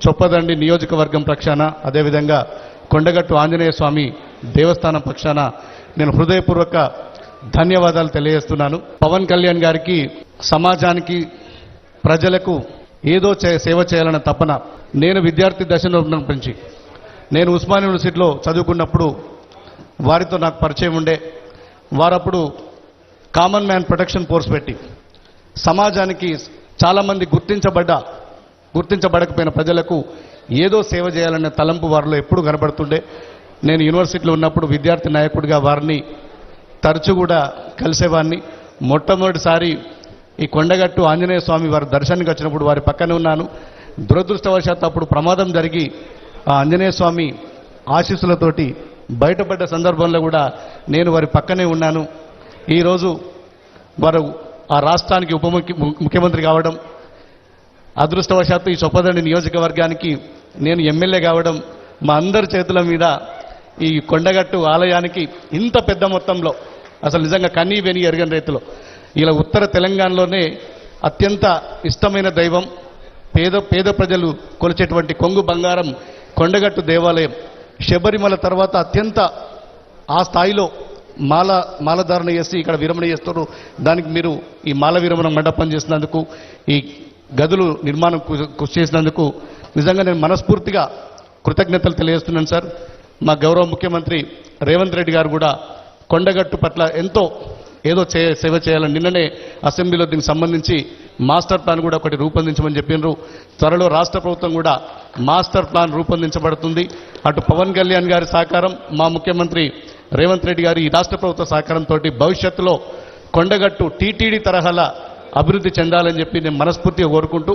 చొప్పదండి నియోజకవర్గం పక్షాన అదేవిధంగా కొండగట్టు ఆంజనేయ స్వామి దేవస్థానం పక్షాన నేను హృదయపూర్వక ధన్యవాదాలు తెలియజేస్తున్నాను. పవన్ కళ్యాణ్ గారికి సమాజానికి ప్రజలకు ఏదో సేవ చేయాలన్న తపన. నేను విద్యార్థి దశలో నుంచి నేను ఉస్మానియా యూనివర్సిటీలో చదువుకున్నప్పుడు వారితో నాకు పరిచయం ఉండే. వారప్పుడు కామన్ మ్యాన్ ప్రొటెక్షన్ ఫోర్స్ పెట్టి సమాజానికి చాలామంది గుర్తించబడకపోయిన ప్రజలకు ఏదో సేవ చేయాలనే తలంపు వారిలో ఎప్పుడు కనబడుతుండే. నేను యూనివర్సిటీలో ఉన్నప్పుడు విద్యార్థి నాయకుడిగా వారిని తరచూ కూడా కలిసేవాడిని. మొట్టమొదటిసారి ఈ కొండగట్టు ఆంజనేయ స్వామి వారి దర్శనానికి వచ్చినప్పుడు వారి పక్కనే ఉన్నాను. దురదృష్టవశాత్తు అప్పుడు ప్రమాదం జరిగి ఆ ఆంజనేయ స్వామి ఆశీస్సులతోటి బయటపడ్డ సందర్భంలో కూడా నేను వారి పక్కనే ఉన్నాను. ఈరోజు వారు ఆ రాష్ట్రానికి ముఖ్యమంత్రి కావడం, అదృష్టవశాత్తు ఈ చొప్పదండి నియోజకవర్గానికి నేను ఎమ్మెల్యే కావడం, మా అందరి చేతుల మీద ఈ కొండగట్టు ఆలయానికి ఇంత పెద్ద మొత్తంలో అసలు నిజంగా కన్నీ వెని ఎరగని రైతులు ఇలా ఉత్తర తెలంగాణలోనే అత్యంత ఇష్టమైన దైవం, పేద ప్రజలు కొలిచేటువంటి కొంగు బంగారం కొండగట్టు దేవాలయం. శబరిమల తర్వాత అత్యంత ఆ స్థాయిలో మాలధారణ చేసి ఇక్కడ విరమణ చేస్తారు. దానికి మీరు ఈ మాల విరమణ మండపం చేసినందుకు, ఈ గదులు నిర్మాణం కృషి చేసినందుకు నిజంగా నేను మనస్ఫూర్తిగా కృతజ్ఞతలు తెలియజేస్తున్నాను సార్. మా గౌరవ ముఖ్యమంత్రి రేవంత్ రెడ్డి గారు కూడా కొండగట్టు పట్ల ఎంతో ఏదో సేవ చేయాలని నిన్ననే అసెంబ్లీలో దీనికి సంబంధించి మాస్టర్ ప్లాన్ కూడా ఒకటి రూపొందించమని చెప్పినారు. త్వరలో రాష్ట్ర ప్రభుత్వం కూడా మాస్టర్ ప్లాన్ రూపొందించబడుతుంది. అటు పవన్ కళ్యాణ్ గారి సహకారం, మా ముఖ్యమంత్రి రేవంత్ రెడ్డి గారి ఈ రాష్ట్ర ప్రభుత్వ సహకారంతో భవిష్యత్తులో కొండగట్టు టీటీడీ తరహాల అభివృద్ధి చెందాలని చెప్పి నేను మనస్ఫూర్తిగా కోరుకుంటూ